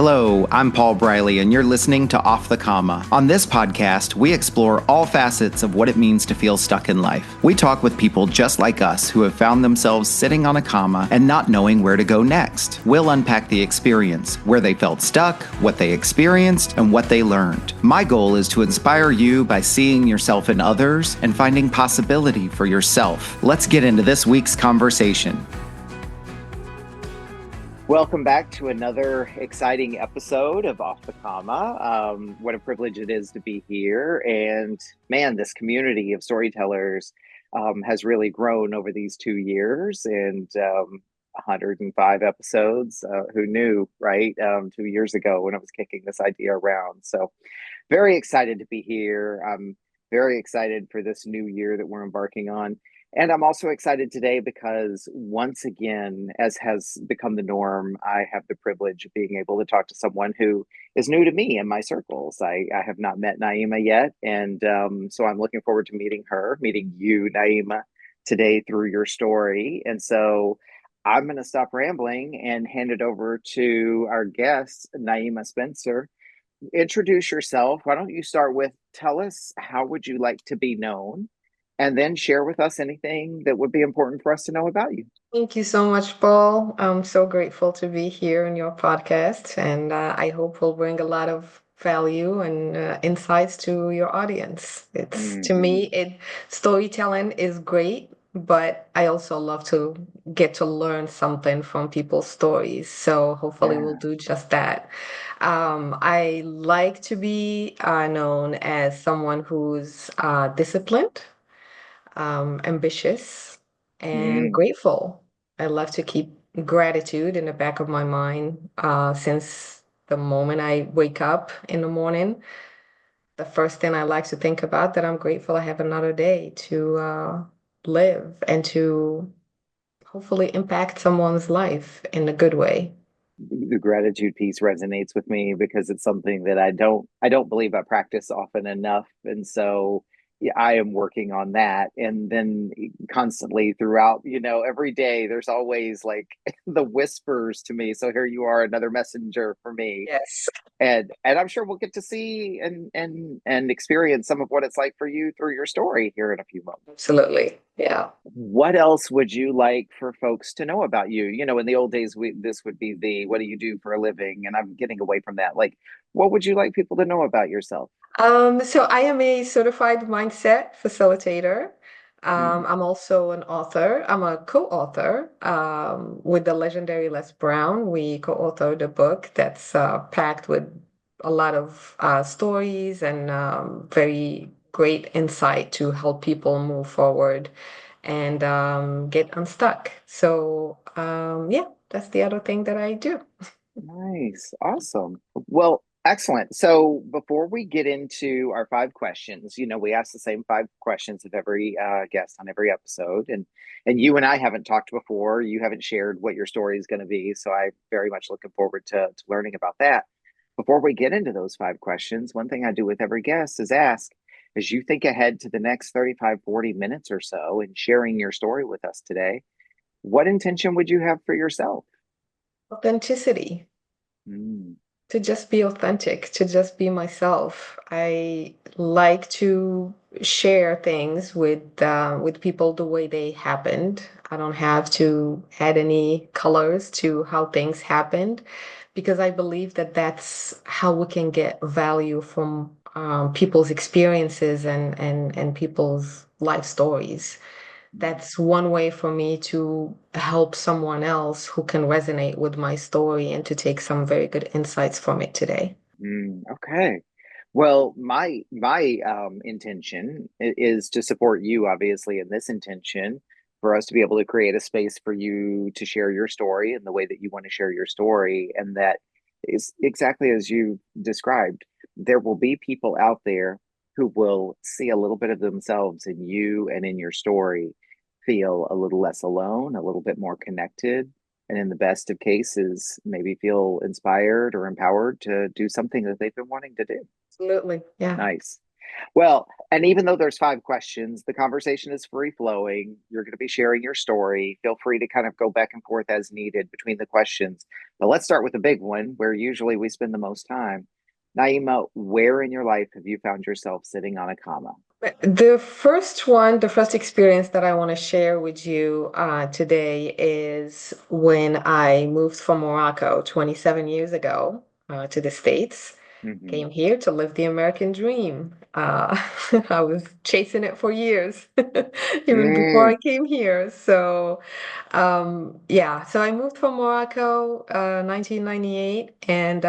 Hello, I'm Paul Briley, and you're listening to Off the Comma. On this podcast, we explore all facets of what it means to feel stuck in life. We talk with people just like us who have found themselves sitting on a comma and not knowing where to go next. We'll unpack the experience, where they felt stuck, what they experienced, and what they learned. My goal is to inspire you by seeing yourself in others and finding possibility for yourself. Let's get into this week's conversation. Welcome back to another exciting episode of Off the Comma. What a privilege it is to be here. And man, this community of storytellers has really grown over these 2 years and 105 episodes. Who knew, right? 2 years ago when I was kicking this idea around. So very excited to be here. I'm very excited for this new year that we're embarking on. And I'm also excited today because once again, as has become the norm, I have the privilege of being able to talk to someone who is new to me in my circles. I have not met Naima yet. And so I'm looking forward to meeting you, Naima, today through your story. And so I'm going to stop rambling and hand it over to our guest, Naima Spencer. Introduce yourself. Why don't you start with tell us how would you like to be known? And then share with us anything that would be important for us to know about you. Thank you so much, Paul. I'm so grateful to be here in your podcast, and I hope we'll bring a lot of value and insights to your audience. It's to me, storytelling is great, but I also love to get to learn something from people's stories. So hopefully, we'll Yeah. do just that. I like to be known as someone who's disciplined, ambitious, and Mm. grateful. I love to keep gratitude in the back of my mind since the moment I wake up in the morning. The first thing I like to think about that I'm grateful I have another day to live and to hopefully impact someone's life in a good way. The gratitude piece resonates with me because it's something that I don't believe I practice often enough. And so yeah, I am working on that. And then constantly throughout, every day there's always like the whispers to me. So here you are, another messenger for me. Yes. And I'm sure we'll get to see and experience some of what it's like for you through your story here in a few moments. Absolutely. Yeah. What else would you like for folks to know about you? In the old days, this would be the what do you do for a living? And I'm getting away from that. Like, what would you like people to know about yourself? So I am a certified mindset facilitator. Mm. I'm also an author. I'm a co-author with the legendary Les Brown. We co-authored a book that's packed with a lot of stories and very great insight to help people move forward and get unstuck. So yeah, that's the other thing that I do. Nice. Awesome. Well, excellent. So before we get into our 5 questions, we ask the same 5 questions of every guest on every episode. And you and I haven't talked before. You haven't shared what your story is going to be. So I'm very much looking forward to learning about that. Before we get into those 5 questions, one thing I do with every guest is ask, as you think ahead to the next 35, 40 minutes or so in sharing your story with us today, what intention would you have for yourself? Authenticity. Mm. To just be authentic, to just be myself. I like to share things with people the way they happened. I don't have to add any colors to how things happened because I believe that that's how we can get value from people's experiences and people's life stories. That's one way for me to help someone else who can resonate with my story and to take some very good insights from it today. Okay. Well, my intention is to support you, obviously, in this intention for us to be able to create a space for you to share your story in the way that you want to share your story, and that is exactly as you described. There will be people out there who will see a little bit of themselves in you and in your story, feel a little less alone, a little bit more connected, and in the best of cases, maybe feel inspired or empowered to do something that they've been wanting to do. Absolutely. Yeah. Nice. Well, and even though there's five questions, the conversation is free flowing. You're going to be sharing your story. Feel free to kind of go back and forth as needed between the questions. But let's start with the big one, where usually we spend the most time. Naima, where in your life have you found yourself sitting on a comma? The first one, the first experience that I want to share with you today is when I moved from Morocco 27 years ago to the States. Hmm. Came here to live the American dream. I was chasing it for years, even before I Mm, came here. So, yeah, so I moved from Morocco, 1998, and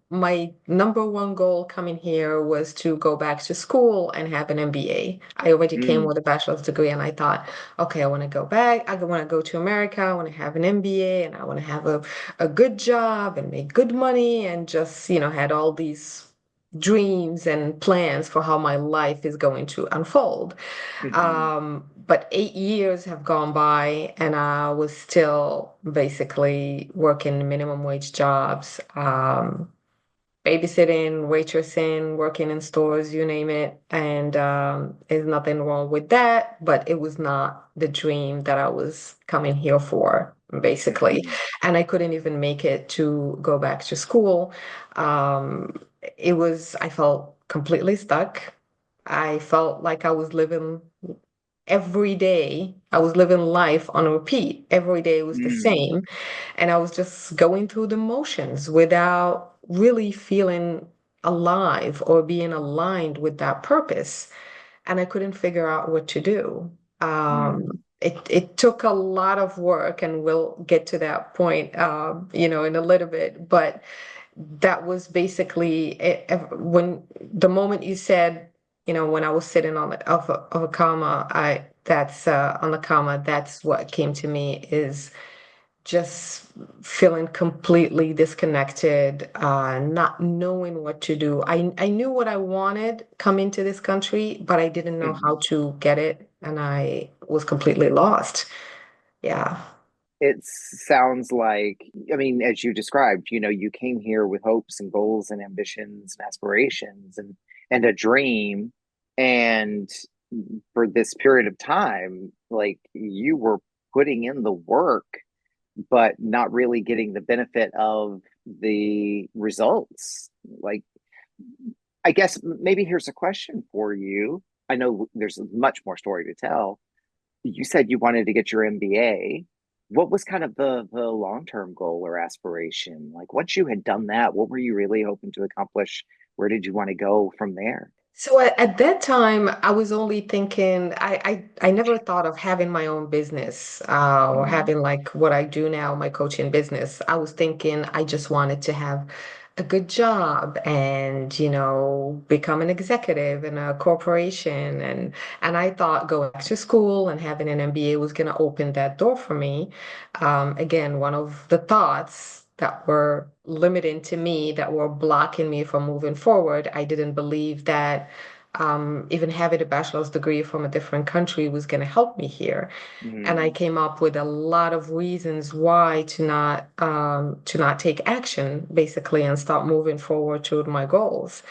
my number one goal coming here was to go back to school and have an MBA. I already came mm, with a bachelor's degree, and I thought, okay, I want to go back. I want to go to America. I want to have an MBA, and I want to have a good job and make good money, and just, had all these dreams and plans for how my life is going to unfold. hmm, But 8 years have gone by, and I was still basically working minimum wage jobs, babysitting, waitressing, working in stores, you name it. And there's nothing wrong with that, but it was not the dream that I was coming here for, basically. hmm, And I couldn't even make it to go back to school. I felt completely stuck. I felt like I was living every day. I was living life on repeat. Every day was the mm, same. And I was just going through the motions without really feeling alive or being aligned with that purpose. And I couldn't figure out what to do. mm, It took a lot of work, and we'll get to that point, in a little bit. But that was basically when the moment you said, when I was sitting on of a comma, I that's on the comma, that's what came to me is just feeling completely disconnected, not knowing what to do. I knew what I wanted coming to this country, but I didn't know how hmm. to get it, and I was completely lost. Yeah. It sounds like, I mean, as you described, you came here with hopes and goals and ambitions and aspirations and a dream. And for this period of time, like you were putting in the work, but not really getting the benefit of the results. Like, I guess maybe here's a question for you. I know there's much more story to tell. You said you wanted to get your MBA. What was kind of the long-term goal or aspiration? Like once you had done that, what were you really hoping to accomplish? Where did you want to go from there? So at that time, I was only thinking, I never thought of having my own business or Mm, having like what I do now, my coaching business. I was thinking I just wanted to have a good job and, become an executive in a corporation. And I thought going back to school and having an MBA was going to open that door for me. Again, one of the thoughts that were limiting to me, that were blocking me from moving forward. I didn't believe that even having a bachelor's degree from a different country was going to help me here. And I mm, came up with a lot of reasons why to not take action, basically, and start moving forward toward my goals.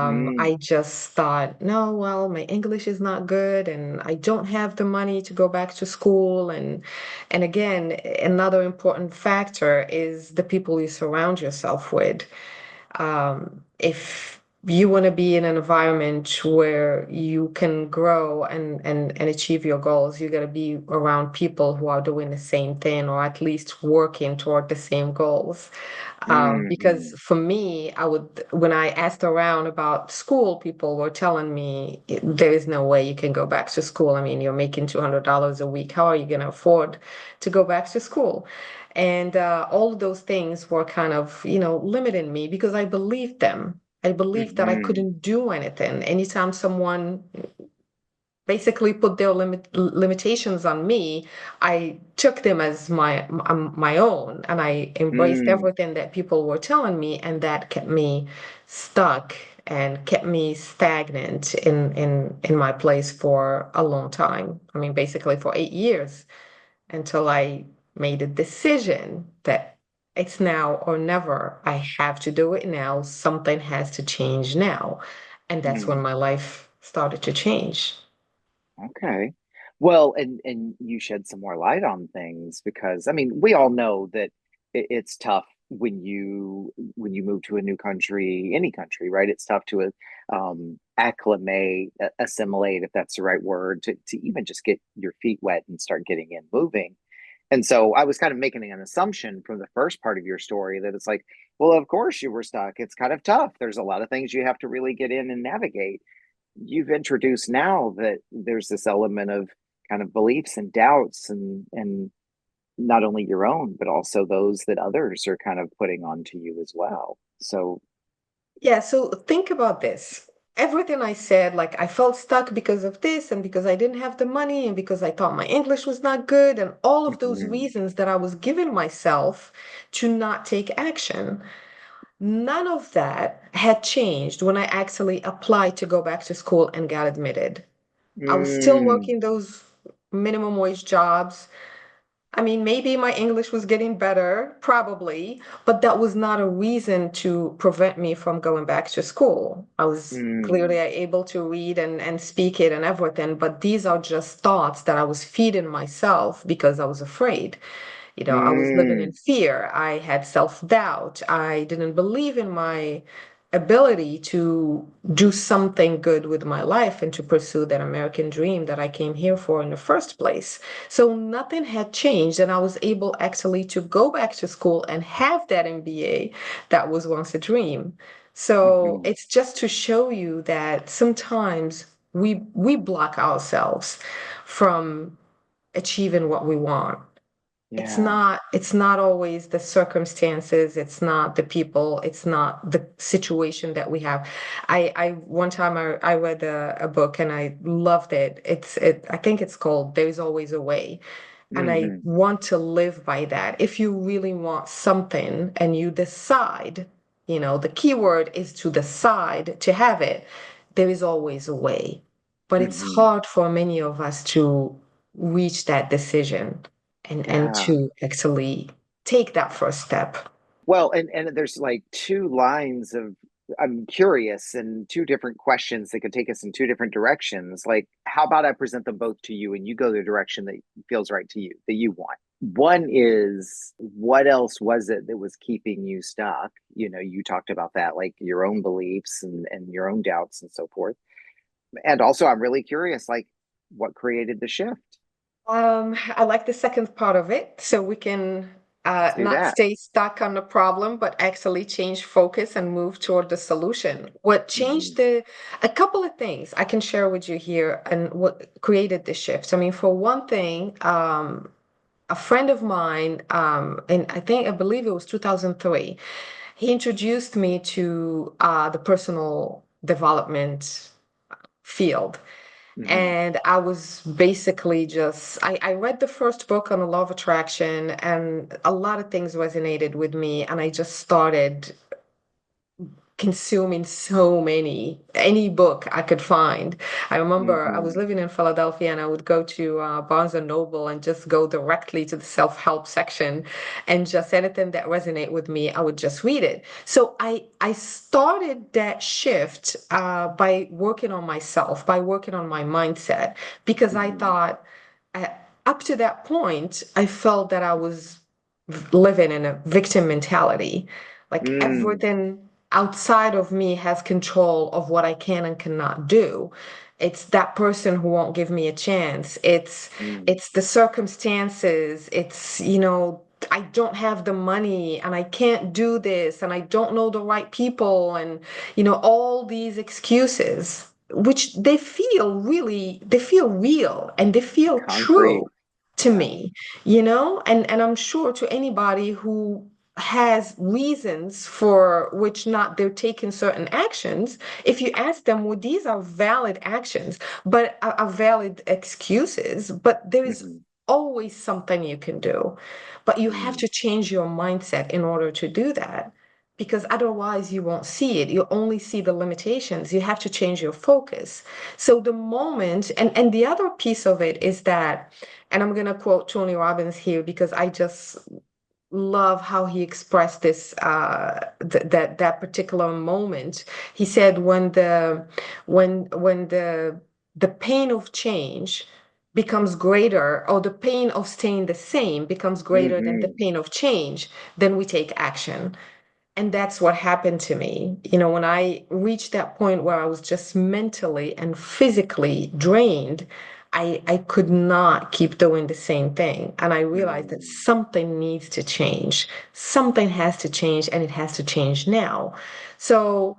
mm, I just thought, no, well, my English is not good, and I don't have the money to go back to school. And again, another important factor is the people you surround yourself with. If you want to be in an environment where you can grow and achieve your goals, you got to be around people who are doing the same thing, or at least working toward the same goals. Because mm, for me, when I asked around about school, people were telling me there is no way you can go back to school. I mean, you're making $200 a week. How are you going to afford to go back to school? And all of those things were kind of, limiting me because I believed them. I believed that I mm, couldn't do anything. Anytime someone basically put their limitations on me, I took them as my own, and I embraced mm, everything that people were telling me, and that kept me stuck and kept me stagnant in my place for a long time. I mean, basically for 8 years until I made a decision that it's now or never. I have to do it now. Something has to change now. And that's when Mhm. my life started to change. Okay. Well, and you shed some more light on things because I mean, we all know that it's tough when you move to a new country, any country, right? It's tough to acclimate, assimilate, if that's the right word, to even just get your feet wet and start getting in moving. And so I was kind of making an assumption from the first part of your story that it's like, well, of course you were stuck. It's kind of tough. There's a lot of things you have to really get in and navigate. You've introduced now that there's this element of kind of beliefs and doubts and not only your own but also those that others are kind of putting onto you as well. So Yeah, so think about this. Everything I said, like I felt stuck because of this, and because I didn't have the money, and because I thought my English was not good, and all of those mhm, reasons that I was giving myself to not take action, none of that had changed when I actually applied to go back to school and got admitted. I was still mm, working those minimum wage jobs. I mean, maybe my English was getting better, probably, but that was not a reason to prevent me from going back to school. I was clearly mm, able to read and speak it and everything, but these are just thoughts that I was feeding myself because I was afraid. You know, I was living in mm, fear. I had self-doubt. I didn't believe in my ability to do something good with my life and to pursue that American dream that I came here for in the first place. So nothing had changed, and I was able actually to go back to school and have that MBA that was once a dream. So mhm. it's just to show you that sometimes we block ourselves from achieving what we want. Yeah. It's not always the circumstances, it's not the people, it's not the situation that we have. I one time I read a book and I loved it. I think it's called There's Always a Way. And I Hmm. want to live by that. If you really want something and you decide, you know, the key word is to decide to have it, there is always a way. But it's Hmm. hard for many of us to reach that decision and Yeah. to actually take that first step. Well, and there's like two lines of I'm curious and two different questions that could take us in two different directions. Like, how about I present them both to you and you go the direction that feels right to you, that you want. One is what else was it that was keeping you stuck? You know, you talked about that, like your own beliefs and your own doubts and so forth. And also, I'm really curious, like, what created the shift? I like the second part of it, so we can Let's do not that. stay stuck on the problem, but actually change focus and move toward the solution. What changed Hmm. a couple of things I can share with you here and what created the shift. I mean, for one thing, a friend of mine, and I believe it was 2003, he introduced me to the personal development field. Hmm. And I was basically I read the first book on the law of attraction, and a lot of things resonated with me. And I just started consuming so many, any book I could find. I remember I was Hmm. living in Philadelphia and I would go to Barnes and Noble and just go directly to the self-help section and just anything that resonate with me, I would just read it. So I started that shift by working on myself, by working on my mindset, because I Hmm. thought uh, up to that point, I felt that I was living in a victim mentality. Like Mm, everything outside of me has control of what I can and cannot do. It's that person who won't give me a chance. mm, It's the circumstances. It's, you know, I don't have the money and I can't do this and I don't know the right people and, you know, all these excuses, which they feel real and they feel true concrete. to Yeah. me, you know, and I'm sure to anybody who has reasons for which not they're taking certain actions, if you ask them, well, these are valid actions, but are valid excuses, but there is Hmm. always something you can do. But you have Mm, to change your mindset in order to do that. Because otherwise, you won't see it. You only see the limitations. You have to change your focus. So the moment, and the other piece of it is that, and I'm going to quote Tony Robbins here because I just love how he expressed this that particular moment. He said when the pain of change becomes greater, or the pain of staying the same becomes greater than the Hmm. pain of change, then we take action. And that's what happened to me. When I reached that point where I was just mentally and physically drained, I could not keep doing the same thing. And I realized that Mm. something needs to change. Something has to change, and it has to change now. So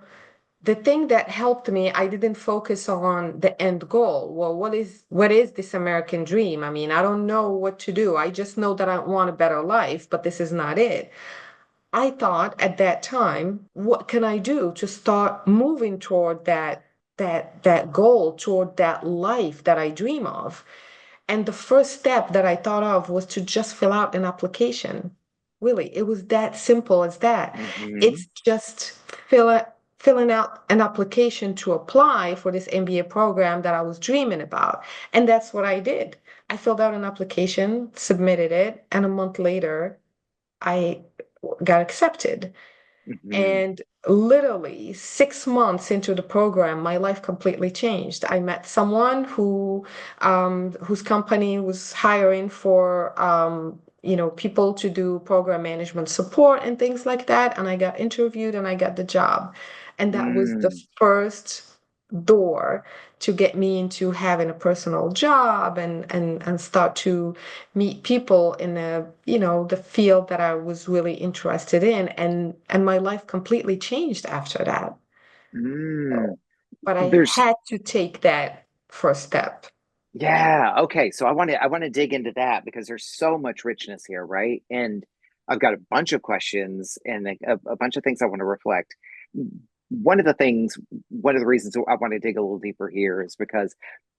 the thing that helped me, I didn't focus on the end goal. Well, what is this American dream? I mean, I don't know what to do. I just know that I want a better life, but this is not it. I thought at that time, what can I do to start moving toward that goal, toward that life that I dream of? And the first step that I thought of was to just fill out an application. Really, it was that simple as that. Hmm. It's just filling out an application to apply for this MBA program that I was dreaming about. And that's what I did. I filled out an application, submitted it, and a month later, I got accepted. Hmm. And literally 6 months into the program, my life completely changed. I met someone whose company was hiring for people to do program management support and things like that. And I got interviewed and I got the job. And that was the Mm. first door to get me into having a personal job and start to meet people in the field that I was really interested in, and my life completely changed after that. Mm. So, but I There's had to take that first step. Yeah. Okay. So I want to dig into that because there's so much richness here, right? And I've got a bunch of questions and a bunch of things I want to reflect. One of the things, one of the reasons I want to dig a little deeper here is because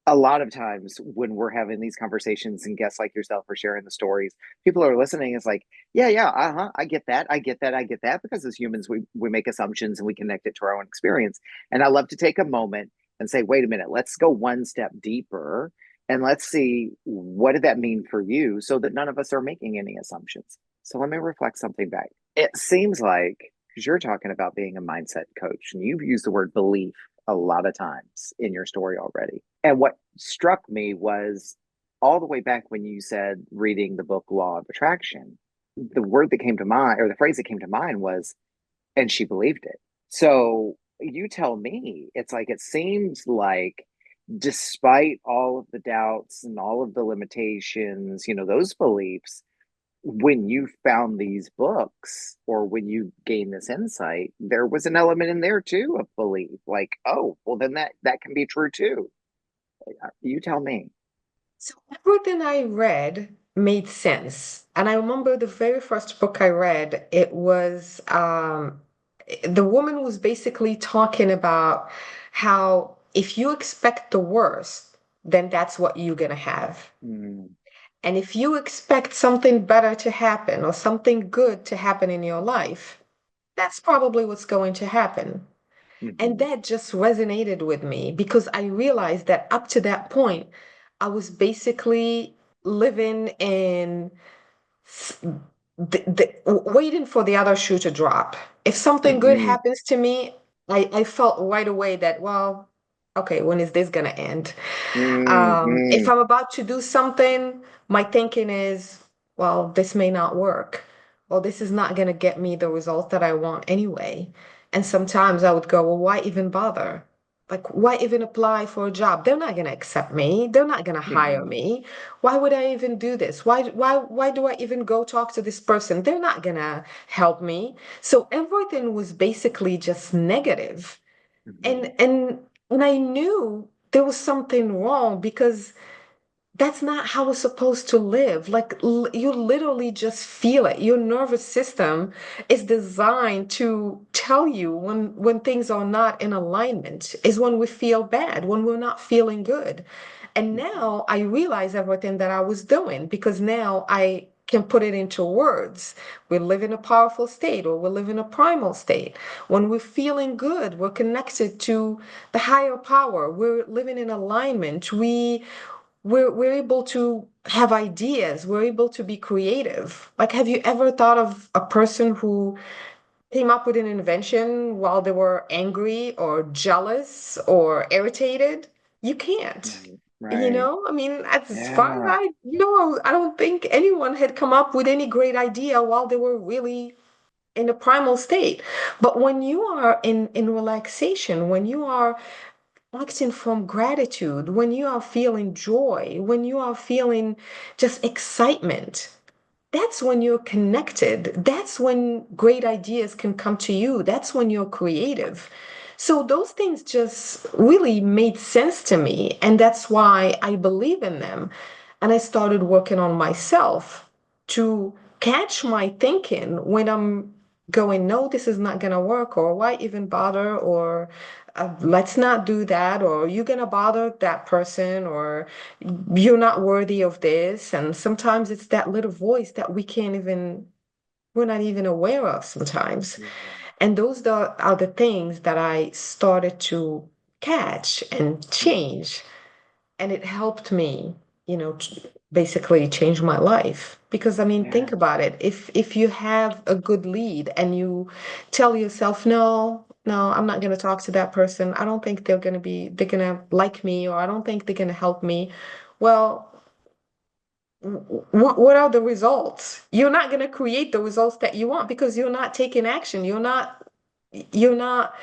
a lot of times when we're having these conversations and guests like yourself are sharing the stories, people are listening. It's like, yeah, yeah, uh-huh, I get that, I get that, I get that. Because as humans, we make assumptions and we connect it to our own experience. And I love to take a moment and say, wait a minute, let's go one step deeper and let's see what did that mean for you so that none of us are making any assumptions. So let me reflect something back. It seems like because you're talking about being a mindset coach and you've used the word belief a lot of times in your story already. And what struck me was all the way back when you said reading the book Law of Attraction, the word that came to mind or the phrase that came to mind was, and she believed it. So you tell me, it's like it seems like despite all of the doubts and all of the limitations, those beliefs, when you found these books or when you gained this insight, there was an element in there too of belief. Like, oh, well, then that can be true too. You tell me. So everything I read made sense. And I remember the very first book I read, it was the woman was basically talking about how if you expect the worst, then that's what you're gonna have. Mm, And if you expect something better to happen or something good to happen in your life, that's probably what's going to happen. And mhm, that just resonated with me because I realized that up to that point, I was basically living in waiting for the other shoe to drop. If something good mhm, happens to me, I felt right away that, well, okay, when is this gonna end? If mhm, I'm about to do something, my thinking is, well, this may not work. Well, this is not gonna get me the result that I want anyway. And sometimes I would go, well, why even bother? Like, why even apply for a job? They're not gonna accept me. They're not gonna hire mhm, me. Why would I even do this? Why do I even go talk to this person? They're not gonna help me. So everything was basically just negative. mhm, And I knew there was something wrong because that's not how we're supposed to live. Like you literally just feel it. Your nervous system is designed to tell you when things are not in alignment, is when we feel bad, when we're not feeling good. And mhm, now I realize everything that I was doing because now I can put it into words. We live in a powerful state or we live in a primal state. When we're feeling good, we're connected to the higher power. We're living in alignment. we're able to have ideas, we're able to be creative. Like, have you ever thought of a person who came up with an invention while they were angry or jealous or irritated? You can't. Right. You Right. know, I mean, as far as Yeah. I know, I don't think anyone had come up with any great idea while they were really in a primal state. But when you are in relaxation, when you are acting from gratitude, when you are feeling joy, when you are feeling just excitement, that's when you're connected. That's when great ideas can come to you. That's when you're creative. So those things just really made sense to me. And that's why I believe in them. And I started working on myself to catch my thinking when I'm going, no, this is not going to work, or why even bother, or let's not do that, or you're going to bother that person, or you're not worthy of this. And sometimes it's that little voice that we're not even aware of sometimes. Yeah. And those are the things that I started to catch and Mhm. change. And it helped me, basically change my life. Because I mean, Yeah. think about it. If you have a good lead and you tell yourself, no, no, I'm not going to talk to that person. I don't think they're going to like me, or I don't think they're going to help me. Well, what are the results? You're not going to create the results that you want because you're not taking action. You're not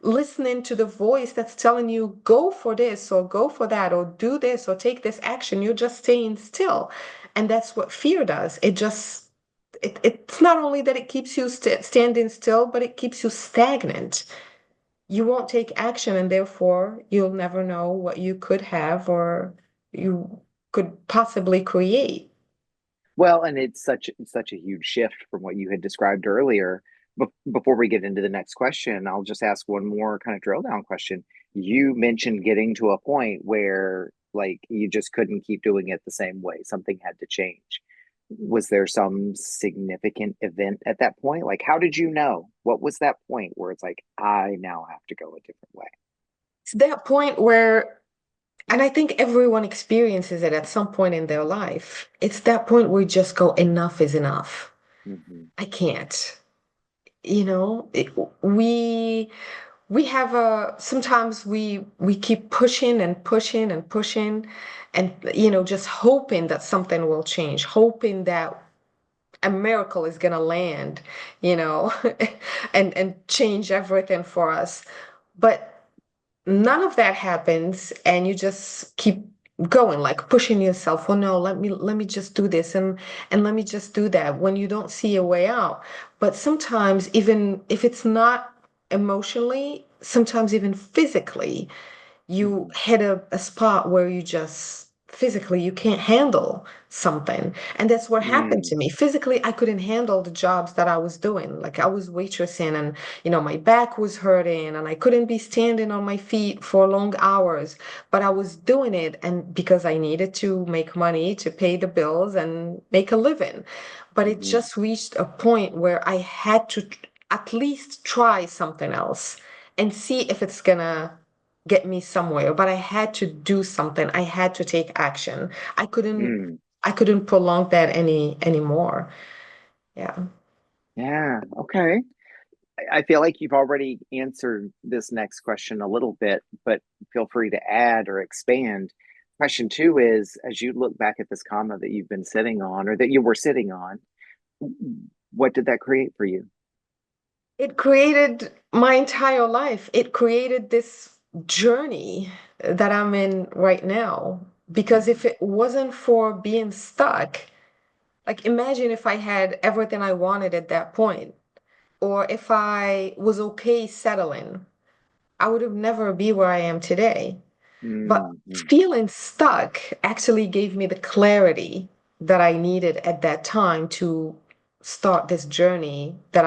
listening to the voice that's telling you go for this or go for that or do this or take this action. You're just staying still. And that's what fear does. It's not only that it keeps you standing still, but it keeps you stagnant. You won't take action, and therefore you'll never know what you could have or you could possibly create. Well, and it's such a huge shift from what you had described earlier. But before we get into the next question, I'll just ask one more kind of drill down question. You mentioned getting to a point where like you just couldn't keep doing it the same way. Something had to change. Was there some significant event at that point? Like, how did you know? What was that point where it's like, I now have to go a different way? It's that point where, and I think everyone experiences it at some point in their life. It's that point where you just go, enough is enough. Hmm. I can't. You know, we have sometimes we keep pushing and pushing and pushing and just hoping that something will change, hoping that a miracle is going to land, you know, and change everything for us. But none of that happens, and you just keep going, like pushing yourself. Oh no, let me just do this, and let me just do that, when you don't see a way out. But sometimes, even if it's not emotionally, sometimes even physically, you Hmm. hit a spot where you just physically you can't handle something. And that's what happened Mm. to me. Physically, I couldn't handle the jobs that I was doing. Like, I was waitressing, and my back was hurting, and I couldn't be standing on my feet for long hours, but I was doing it, and because I needed to make money to pay the bills and make a living. But it Hmm. just reached a point where I had to at least try something else and see if it's gonna get me somewhere. But I had to do something. I had to take action. I couldn't Mm. I couldn't prolong that anymore. Yeah. Yeah. Okay. I feel like you've already answered this next question a little bit, but feel free to add or expand. Question two is, as you look back at this comma that you've been sitting on or that you were sitting on, what did that create for you? It created my entire life. It created this journey that I'm in right now. Because if Mhm. it wasn't for being stuck, like, imagine if I had everything I wanted at that point, or if I was okay settling, I would have never be where I am today. But Mm-hmm. feeling stuck actually gave me the clarity that I needed at that time to start this journey that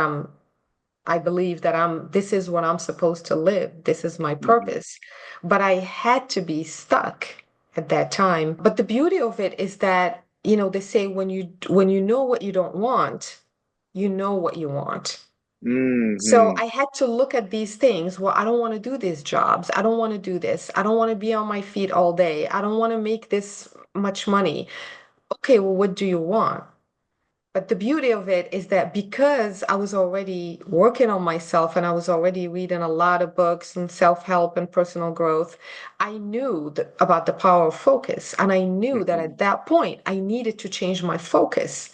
I believe that this is what I'm supposed to live. This is my Mm-hmm. purpose. But I had to be stuck at that time. But the beauty of it is that, they say when you know what you don't want, you know what you want. So Hmm. I had to look at these things. Well, I don't want to do these jobs. I don't want to do this. I don't want to be on my feet all day. I don't want to make this much money. Okay, well, what do you want? But the beauty of it is that because I was already working on myself and I was already reading a lot of books on self-help and personal growth, I knew about the power of focus. And I knew that Hmm. at that point, I needed to change my focus.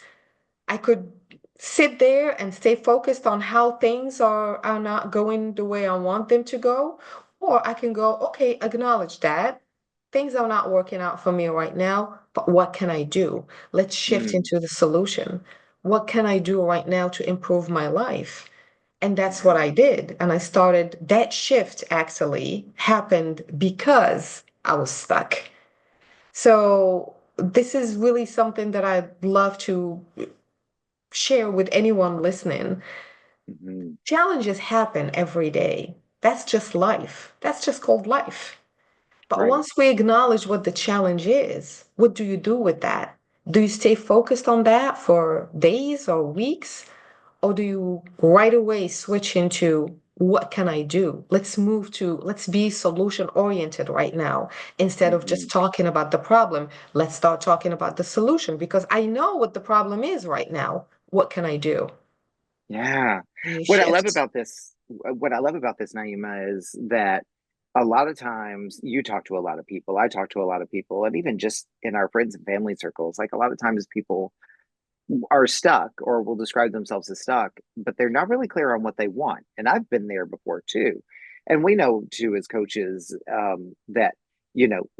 I could sit there and stay focused on how things are not going the way I want them to go, or I can go, okay, acknowledge that things are not working out for me right now, but what can I do? Let's shift Mm. into the solution. What can I do right now to improve my life? And that's what Yeah. I did. And I started that shift actually happened because I was stuck. So this is really something that I'd love to share with anyone listening. Hmm. Challenges happen every day. That's just life. That's just called life. But Right. once we acknowledge what the challenge is, what do you do with that? Do you stay focused on that for days or weeks? Or do you right away switch into what can I do? Let's be solution oriented right now. Instead of Hmm. just talking about the problem, let's start talking about the solution because I know what the problem is right now. What can I do? Yeah. And you What I love shift. about this, what I love about this, Naima, is that a lot of times you talk to a lot of people, I talk to a lot of people, and even just in our friends and family circles, like a lot of times people are stuck or will describe themselves as stuck, but they're not really clear on what they want. And I've been there before too. And we know too, as coaches, that,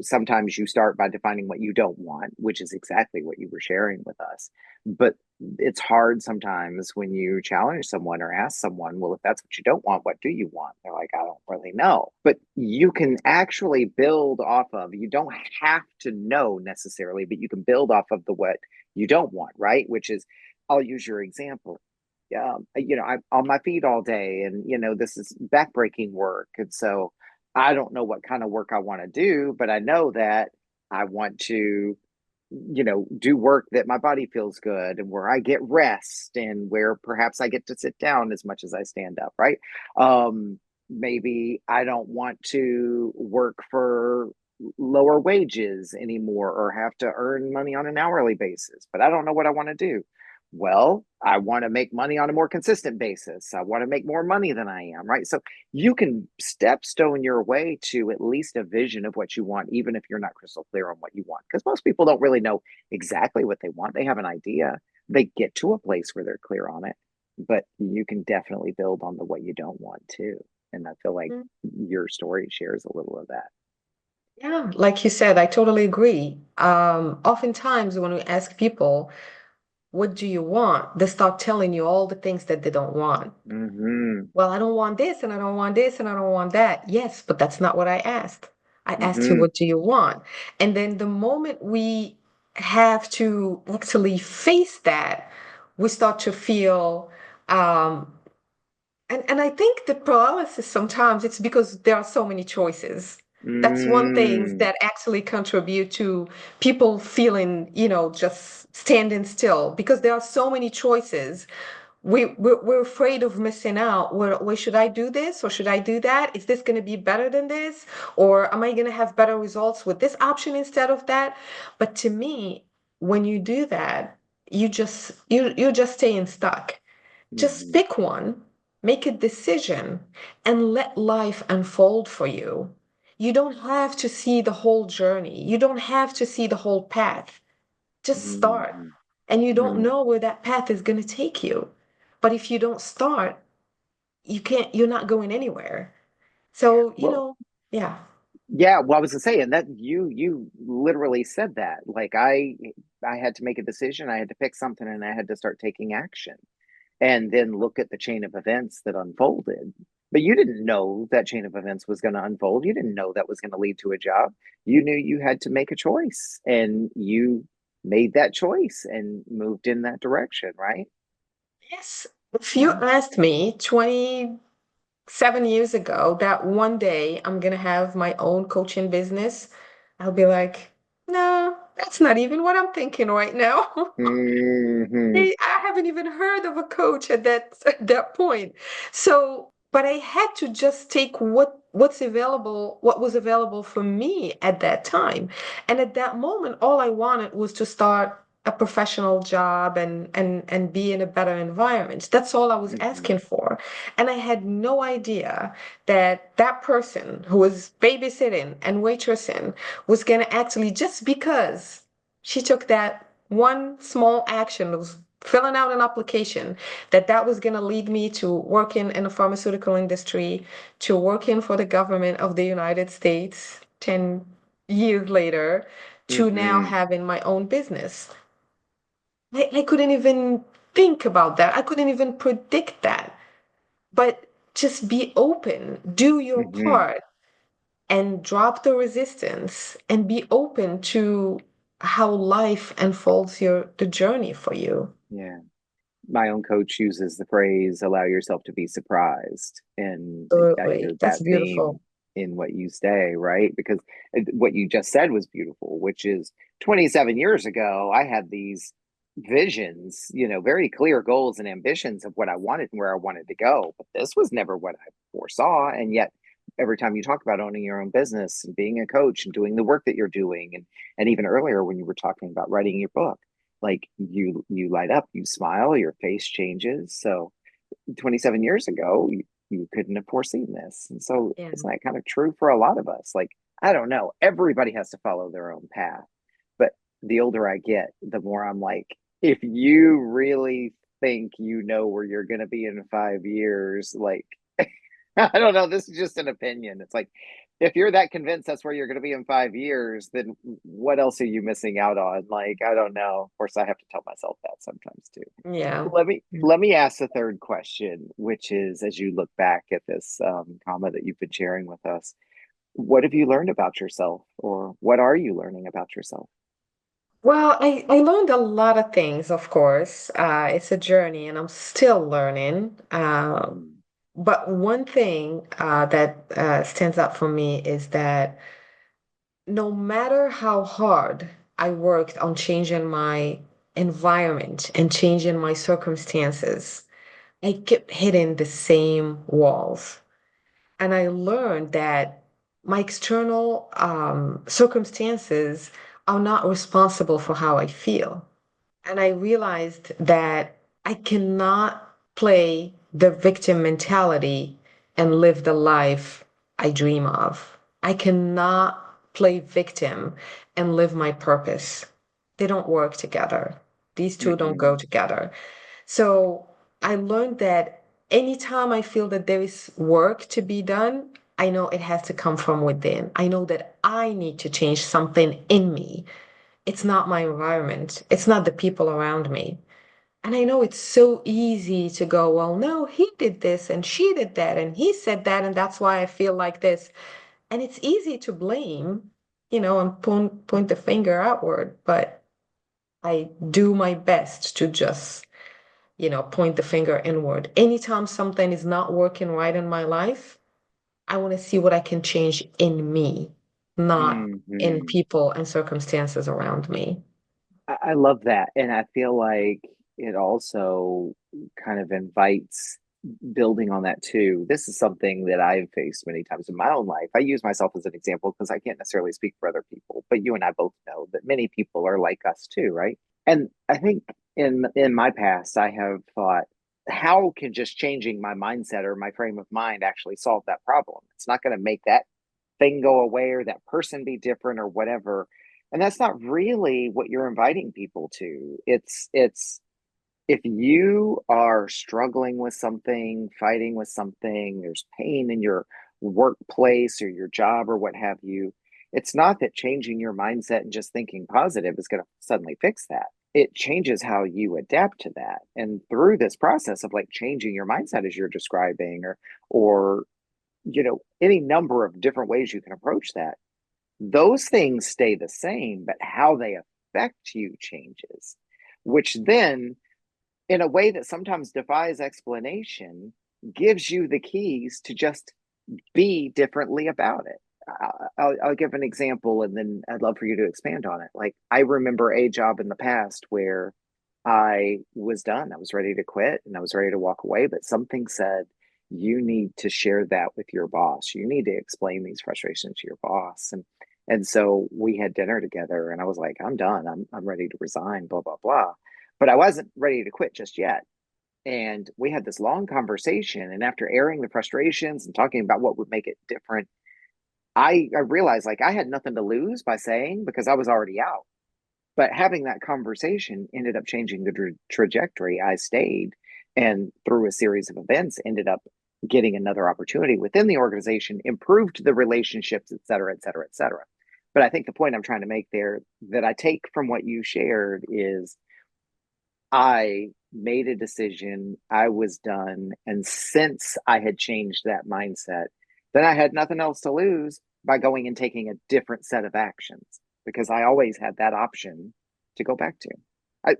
sometimes you start by defining what you don't want, which is exactly what you were sharing with us. But it's hard sometimes when you challenge someone or ask someone, well, if that's what you don't want, what do you want? They're like, I don't really know. But you can actually build off of, you don't have to know necessarily, but you can build off of the what you don't want, right? Which is, I'll use your example. I'm on my feet all day, and this is backbreaking work, and so I don't know what kind of work I want to do, but I know that I want to, do work that my body feels good and where I get rest and where perhaps I get to sit down as much as I stand up, right? Maybe I don't want to work for lower wages anymore or have to earn money on an hourly basis, but I don't know what I want to do. Well, I want to make money on a more consistent basis. I want to make more money than I am, right? So you can step stone your way to at least a vision of what you want, even if you're not crystal clear on what you want. Because most people don't really know exactly what they want. They have an idea. They get to a place where they're clear on it, but you can definitely build on the what you don't want too. And I feel like Mm, your story shares a little of that. yeah, like you said, I totally agree. Oftentimes when we ask people, what do you want? They start telling you all the things that they don't want. Mm-hmm. Well, I don't want this and I don't want this and I don't want that. Yes, but that's not what I asked. I asked you, Mm-hmm. what do you want? And then the moment we have to actually face that, we start to feel um, and I think the paralysis sometimes it's because there are so many choices. That's one thing Mm. that actually contribute to people feeling, just standing still because there are so many choices. We're afraid of missing out. Where should I do this or should I do that? Is this going to be better than this? Or am I going to have better results with this option instead of that? But to me, when you do that, you're just staying stuck. Just Mm-hmm. pick one, make a decision, and let life unfold for you. You don't have to see the whole journey. You don't have to see the whole path. Just start. Mm-hmm. And you don't Mm. know where that path is going to take you. But if you don't start, you're not going anywhere. So, Well, yeah. yeah, well, I was saying that you literally said that. Like I had to make a decision, I had to pick something, and I had to start taking action, and then look at the chain of events that unfolded. But you didn't know that chain of events was going to unfold. You didn't know that was going to lead to a job. You knew you had to make a choice, and you made that choice and moved in that direction, right? Yes. If you Yeah. asked me 27 years ago that one day I'm going to have my own coaching business, I'll be like, no. That's not even what I'm thinking right now. Hmm. I haven't even heard of a coach at that point. So, but I had to just take what was available for me at that time. And at that moment, all I wanted was to start a professional job and be in a better environment. That's all I was Hmm. asking for. And I had no idea that that person who was babysitting and waitressing was going to actually, just because she took that one small action of filling out an application, that was going to lead me to working in the pharmaceutical industry, to working for the government of the United States 10 years later, to now Hmm. having my own business. I couldn't even think about that. I couldn't even predict that. But just be open, do your Hmm. part, and drop the resistance and be open to how life unfolds the journey for you. Yeah. My own coach uses the phrase allow yourself to be surprised, and I Absolutely. hear That's that theme beautiful. in what you say, right? Because what you just said was beautiful, which is 27 years ago I had these visions, very clear goals and ambitions of what I wanted and where I wanted to go, but this was never what I foresaw. And yet every time you talk about owning your own business and being a coach and doing the work that you're doing, and even earlier when you were talking about writing your book, like you light up, you smile, your face changes. So 27 years ago, you couldn't have foreseen this. And so Yeah. isn't that kind of true for a lot of us? Like, I don't know, everybody has to follow their own path. But the older I get, the more I'm like, if you really think you know where you're going to be in 5 years, like, I don't know. This is just an opinion. It's like, if you're that convinced that's where you're going to be in 5 years, then what else are you missing out on? Like, I don't know. Of course, I have to tell myself that sometimes too. Yeah. Let me ask the third question, which is, as you look back at this comma that you've been sharing with us, what have you learned about yourself, or what are you learning about yourself? Well, I learned a lot of things, of course. It's a journey and I'm still learning. Mm, But one thing that stands out for me is that no matter how hard I worked on changing my environment and changing my circumstances, I kept hitting the same walls. And I learned that my external circumstances are not responsible for how I feel. And I realized that I cannot play the victim mentality and live the life I dream of. I cannot play victim and live my purpose. They don't work together. These two don't go hmm. together. So I learned that anytime I feel that there is work to be done, I know it has to come from within. I know that I need to change something in me. It's not my environment. It's not the people around me. And I know it's so easy to go, well, no, he did this and she did that and he said that and that's why I feel like this. And it's easy to blame, and point the finger outward, but I do my best to just, point the finger inward. Anytime something is not working right in my life, I want to see what I can change in me, not in Hmm. people and circumstances around me. I love that. And I feel like it also kind of invites building on that too. This is something that I've faced many times in my own life. I use myself as an example because I can't necessarily speak for other people, but you and I both know that many people are like us too, right? And I think in my past, I have thought, how can just changing my mindset or my frame of mind actually solve that problem? It's not going to make that thing go away or that person be different or whatever. And that's not really what you're inviting people to. It's if you are struggling with something, fighting with something, there's pain in your workplace or your job or what have you, it's not that changing your mindset and just thinking positive is going to suddenly fix that. It changes how you adapt to that. And through this process of like changing your mindset as you're describing, or any number of different ways you can approach that, those things stay the same, but how they affect you changes, which then, in a way that sometimes defies explanation, gives you the keys to just be differently about it. I'll give an example and then I'd love for you to expand on it. Like, I remember a job in the past where I was done. I was ready to quit and I was ready to walk away, but something said, you need to share that with your boss. You need to explain these frustrations to your boss. And so we had dinner together and I was like, I'm done. I'm ready to resign, blah, blah, blah. But I wasn't ready to quit just yet. And we had this long conversation. And after airing the frustrations and talking about what would make it different, I realized like I had nothing to lose by saying because I was already out. But having that conversation ended up changing the trajectory. I stayed and through a series of events ended up getting another opportunity within the organization, improved the relationships, et cetera, et cetera, et cetera. But I think the point I'm trying to make there that I take from what you shared is I made a decision, I was done. And since I had changed that mindset, then I had nothing else to lose by going and taking a different set of actions because I always had that option to go back to. I,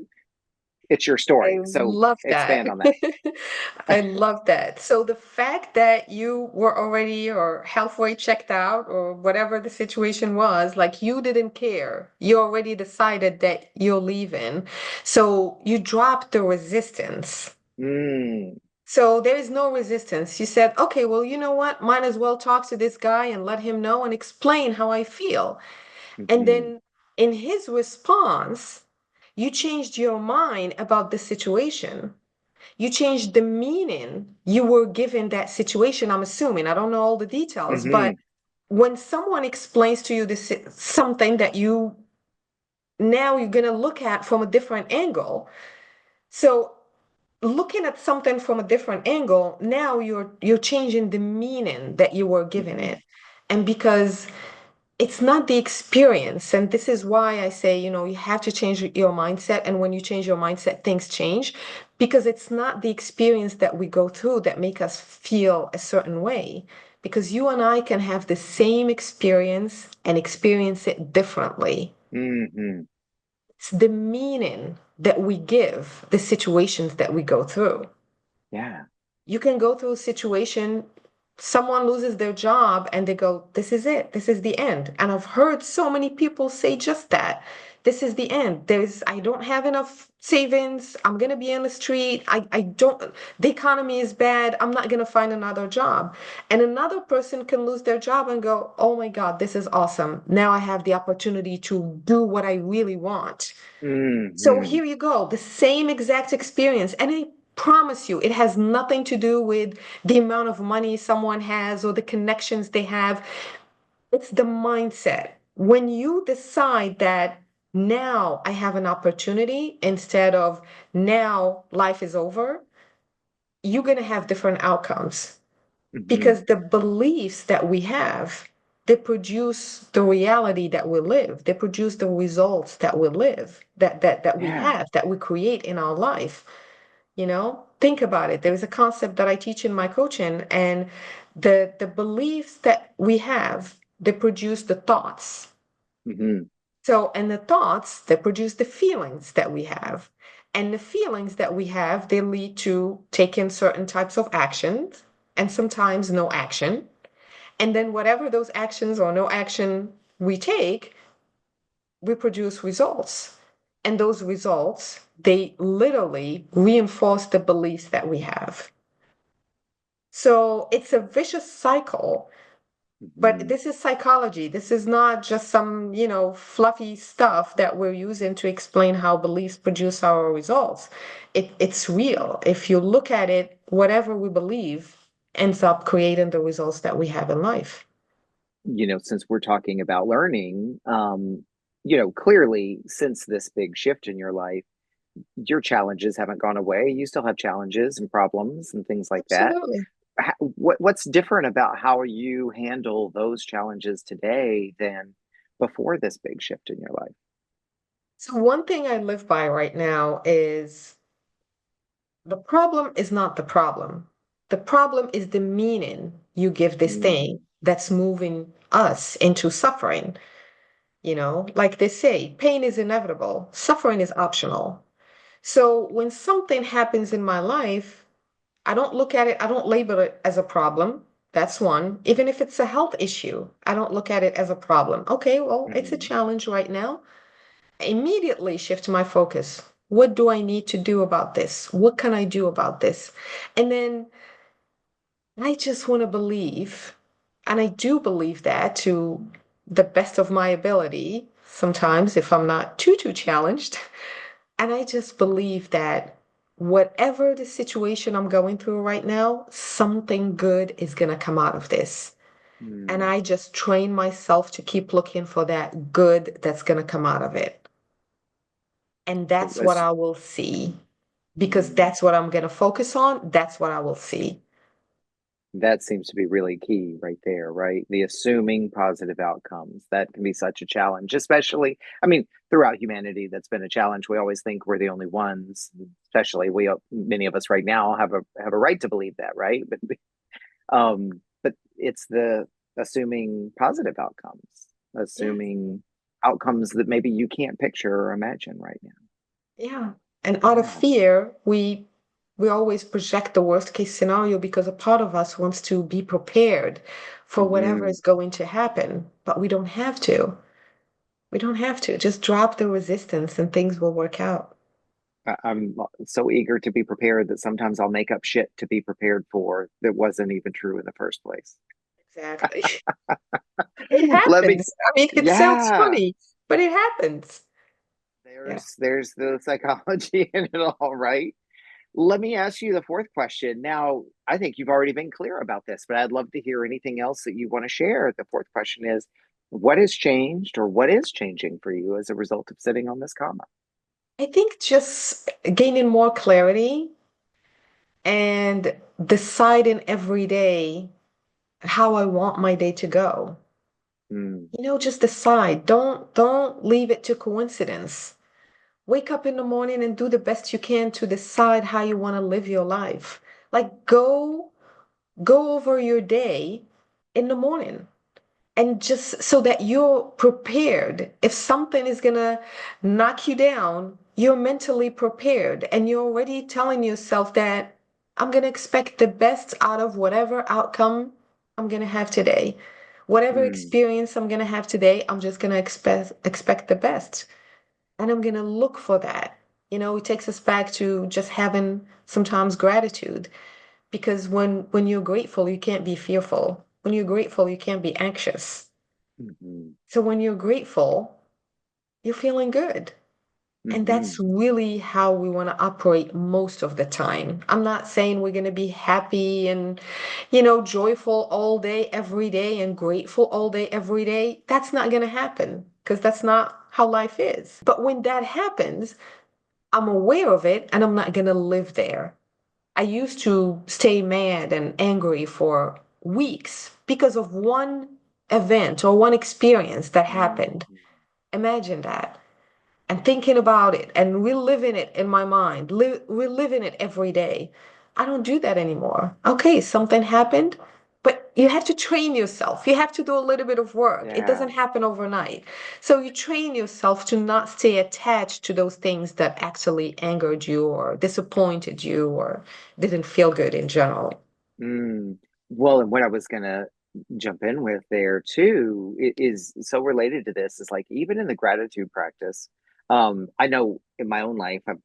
it's your I story. So love that. expand on that. I love that. So the fact that you were already or halfway checked out or whatever the situation was, like you didn't care. You already decided that you're leaving. So you dropped the resistance. Mm, So there is no resistance. You said, okay, well, you know what? Might as well talk to this guy and let him know and explain how I feel. And mhm, then in his response, you changed your mind about the situation. You changed the meaning you were given that situation. I'm assuming, I don't know all the details, but mhm, when someone explains to you this something that you now you're going to look at from a different angle. So looking at something from a different angle, now you're changing the meaning that you were giving mhm, it. And because it's not the experience. And this is why I say, you have to change your mindset. And when you change your mindset, things change because it's not the experience that we go through that make us feel a certain way. Because you and I can have the same experience and experience it differently. mhm. It's the meaning that we give the situations that we go through. Yeah. You can go through a situation, someone loses their job and they go, this is it, this is the end. And I've heard so many people say just that. This is the end. I don't have enough savings. I'm gonna be on the street. I don't, the economy is bad. I'm not gonna find another job. And another person can lose their job and go, oh my God, this is awesome. Now I have the opportunity to do what I really want. So Mhm, here you go, the same exact experience. And I promise you, it has nothing to do with the amount of money someone has or the connections they have. It's the mindset. When you decide that now I have an opportunity instead of now life is over, you're going to have different outcomes mhm. because the beliefs that we have, they produce the reality that we live. They produce the results that we live, that we Yeah. have, that we create in our life. Think about it. There's a concept that I teach in my coaching, and the beliefs that we have, they produce the thoughts. Mhm, So, and the thoughts that produce the feelings that we have. And the feelings that we have, they lead to taking certain types of actions and sometimes no action. And then whatever those actions or no action we take, we produce results. And those results, they literally reinforce the beliefs that we have. So it's a vicious cycle. But mhm. this is psychology. This is not just some, fluffy stuff that we're using to explain how beliefs produce our results. It's real. If you look at it, whatever we believe ends up creating the results that we have in life. Since we're talking about learning, clearly since this big shift in your life, your challenges haven't gone away. You still have challenges and problems and things like that. Absolutely. What's different about how you handle those challenges today than before this big shift in your life? So one thing I live by right now is the problem is not the problem. The problem is the meaning you give this Mm, thing that's moving us into suffering. Like they say, pain is inevitable, suffering is optional. So when something happens in my life, I don't look at it, I don't label it as a problem. That's one. Even if it's a health issue, I don't look at it as a problem. Okay, well, it's a Hmm. challenge right now. I immediately shift my focus. What do I need to do about this? What can I do about this? And then I just want to believe, and I do believe that to the best of my ability, sometimes if I'm not too challenged. And I just believe that whatever the situation I'm going through right now, something good is going to come out of this. And Hmm. I just train myself to keep looking for that good that's going to come out of it. And So that's what that's, I will see because mm, that's what I'm going to focus on. That's what I will see. that seems to be really key right there, right? The assuming positive outcomes. That can be such a challenge, especially, I mean, throughout humanity, that's been a challenge. We always think we're the only ones, especially many of us right now have a right to believe that, right? But it's the assuming positive outcomes, Yeah. assuming outcomes that maybe you can't picture or imagine right now. Yeah. And out of Yeah. fear, we always project the worst case scenario because a part of us wants to be prepared for whatever Hmm. is going to happen, but we don't have to. We don't have to. Just drop the resistance and things will work out. I'm so eager to be prepared that sometimes I'll make up shit to be prepared for that wasn't even true in the first place. Exactly. It Let me, happens. I mean, it sounds yeah, funny, but it happens. Yeah. there's the psychology in it all, right? Let me ask you the fourth question. Now, I think you've already been clear about this, but I'd love to hear anything else that you want to share. The fourth question is, what has changed or what is changing for you as a result of sitting on this comma? I think just gaining more clarity and deciding every day how I want my day to go. Mm, Just decide. Don't leave it to coincidence. Wake up in the morning and do the best you can to decide how you want to live your life. Like go over your day in the morning and just so that you're prepared. If something is going to knock you down, you're mentally prepared and you're already telling yourself that I'm going to expect the best out of whatever outcome I'm going to have today. Whatever mm, experience I'm going to have today, I'm just going to expect the best. And I'm going to look for that. It takes us back to just having sometimes gratitude because when you're grateful, you can't be fearful. When you're grateful, you can't be anxious. mhm, So when you're grateful, you're feeling good. And that's mhm, really how we want to operate most of the time. I'm not saying we're going to be happy and, joyful all day, every day, and grateful all day, every day. That's not going to happen because that's not how life is. But when that happens, I'm aware of it and I'm not going to live there. I used to stay mad and angry for weeks because of one event or one experience that mhm, happened. Imagine that. And thinking about it and reliving it in my mind, reliving it every day. I don't do that anymore. Okay, something happened, but you have to train yourself. You have to do a little bit of work. It yeah. doesn't happen overnight. So you train yourself to not stay attached to those things that actually angered you or disappointed you or didn't feel good in general. Mm. Well, and what I was gonna jump in with there too is so related to this is like even in the gratitude practice, I know in my own life I've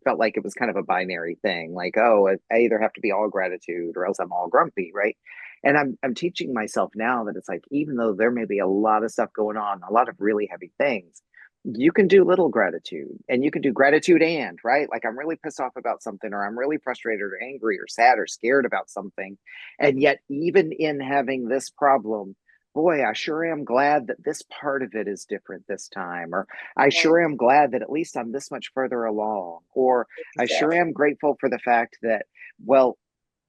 felt like it was kind of a binary thing, like, oh, I either have to be all gratitude or else I'm all grumpy, right? And I'm teaching myself now that it's like even though there may be a lot of stuff going on, a lot of really heavy things, you can do little gratitude and you can do gratitude and right like I'm really pissed off about something or I'm really frustrated or angry or sad or scared about something, and yet even in having this problem, boy, I sure am glad that this part of it is different this time, or I sure am glad that at least I'm this much further along, or I sure Exactly. am grateful for the fact that, well,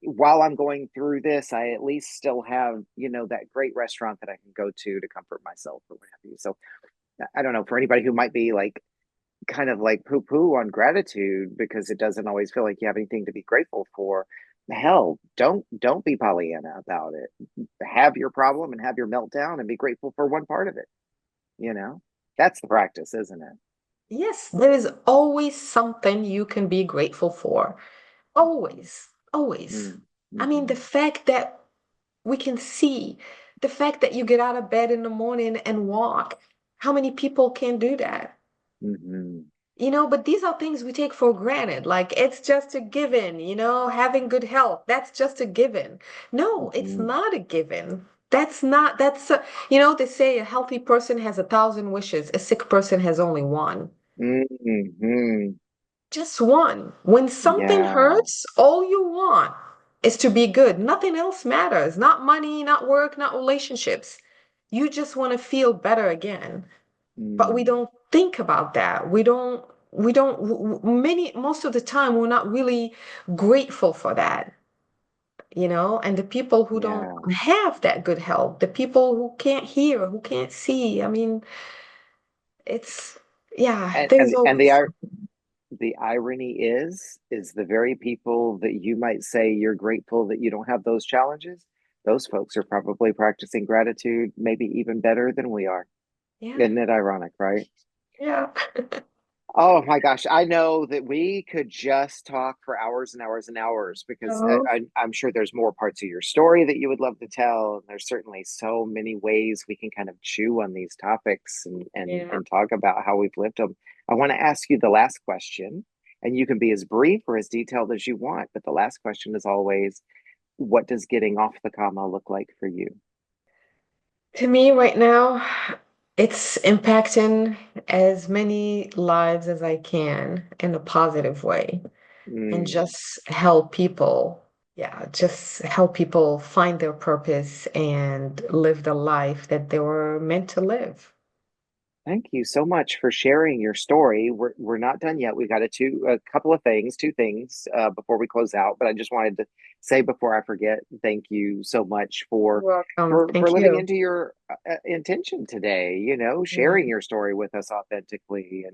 while I'm going through this, I at least still have, that great restaurant that I can go to comfort myself or what have you. So I don't know, for anybody who might be like kind of like poo poo on gratitude because it doesn't always feel like you have anything to be grateful for. Hell, don't be Pollyanna about it. Have your problem and have your meltdown and be grateful for one part of it. You know, that's the practice, isn't it? Yes, there is always something you can be grateful for. Always, always. Mm, I mean, the mm-hmm, fact that We can see the fact that you get out of bed in the morning and walk. How many people can do that? Hmm. But these are things we take for granted. Like it's just a given, having good health, that's just a given. No, it's Hmm. not a given. They say a healthy person has 1,000 wishes, a sick person has only one. Hmm. Just one. When something Yeah. hurts, all you want is to be good. Nothing else matters. Not money, not work, not relationships. You just want to feel better again. But we Mm. don't think about that. Most of the time, we're not really grateful for that, and the people who don't Yeah. have that good health, the people who can't hear, who can't see. I mean, it's, yeah, And there's and and the always ir- something. the irony is the very people that you might say you're grateful that you don't have those challenges, those folks are probably practicing gratitude maybe even better than we are. Yeah, Isn't it ironic, right? yeah. Oh my gosh, I know that we could just talk for hours and hours and hours because Oh, I'm sure there's more parts of your story that you would love to tell. And there's certainly so many ways we can kind of chew on these topics yeah. and talk about how we've lived them. I want to ask you the last question, and you can be as brief or as detailed as you want. But the last question is always, what does getting off the comma look like for you? To me, right now, it's impacting as many lives as I can in a positive way and Mm. just help people. Yeah, just help people find their purpose and live the life that they were meant to live. Thank you so much for sharing your story. We're not done yet. We've got a couple of things, two things before we close out. But I just wanted to say before I forget, thank you so much You're welcome. for Thank living you. into your intention today. You know, sharing Yeah. your story with us authentically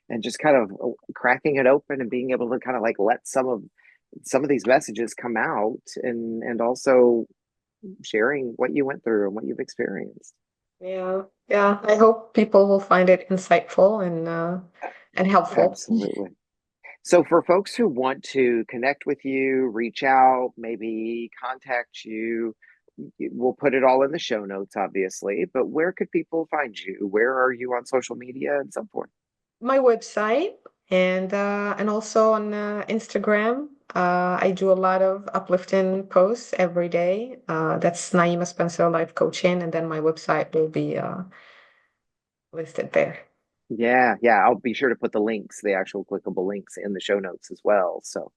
and just kind of cracking it open and being able to kind of like let some of these messages come out and also sharing what you went through and what you've experienced. Yeah. Yeah. I hope people will find it insightful and helpful. Absolutely. So, for folks who want to connect with you, reach out, maybe contact you, we'll put it all in the show notes, obviously. But where could people find you? Where are you on social media and so forth? My website and also on Instagram. I do a lot of uplifting posts every day. That's Naima Spencer Life Coaching, and then my website will be listed there. Yeah, yeah. I'll be sure to put the links, the actual clickable links in the show notes as well. So,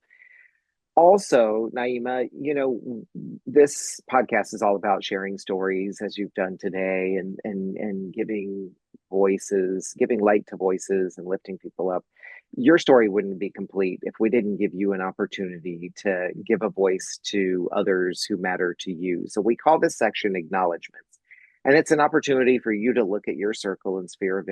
also, Naima, you know, this podcast is all about sharing stories as you've done today and giving voices, giving light to voices and lifting people up. Your story wouldn't be complete if we didn't give you an opportunity to give a voice to others who matter to you. So we call this section acknowledgments. And it's an opportunity for you to look at your circle and sphere of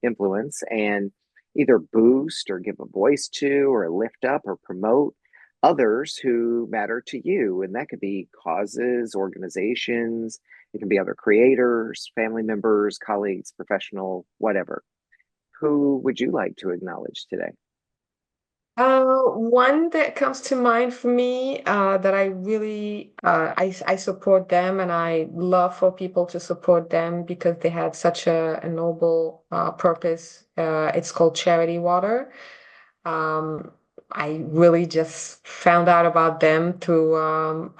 influence and either boost or give a voice to or lift up or promote others who matter to you. And that could be causes, organizations, it can be other creators, family members, colleagues, professional, whatever. Who would you like to acknowledge today? One that comes to mind for me, that I really I support them and I love for people to support them because they have such a noble purpose. It's called Charity Water. Um, I really just found out about them through an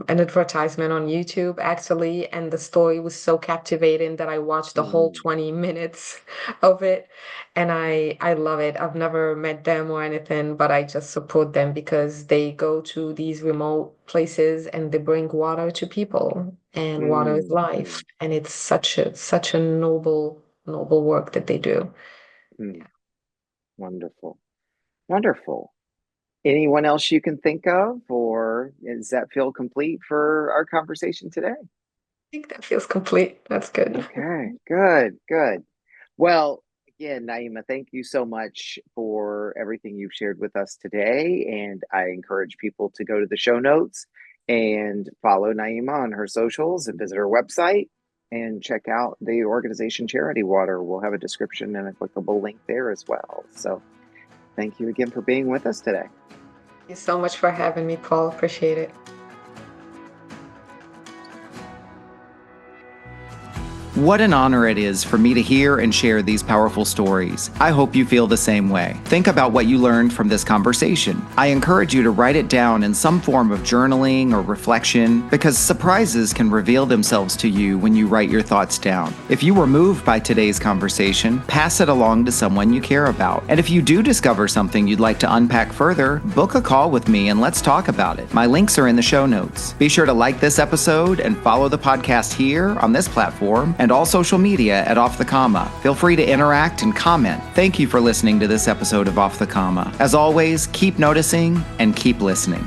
advertisement on YouTube, actually, and the story was so captivating that I watched the whole Mm, 20 minutes of it, and I love it. I've never met them or anything, but I just support them because they go to these remote places and they bring water to people, and water is life, mm, and it's such a noble work that they do. mm. Wonderful. Wonderful. Anyone else you can think of, or does that feel complete for our conversation today? Think that feels complete. That's good. Okay, good, good. Well, again, Naima, thank you so much for everything you've shared with us today. And I encourage people to go to the show notes and follow Naima on her socials and visit her website and check out the organization Charity Water. We'll have a description and a clickable link there as well. So thank you again for being with us today. Thank you so much for having me, Paul. Appreciate it. What an honor it is for me to hear and share these powerful stories. I hope you feel the same way. Think about what you learned from this conversation. I encourage you to write it down in some form of journaling or reflection, because surprises can reveal themselves to you when you write your thoughts down. If you were moved by today's conversation, pass it along to someone you care about. And if you do discover something you'd like to unpack further, book a call with me and let's talk about it. My links are in the show notes. Be sure to like this episode and follow the podcast here on this platform and all social media at Off the Comma. Feel free to interact and comment. Thank you for listening to this episode of Off the Comma. As always, keep noticing and keep listening.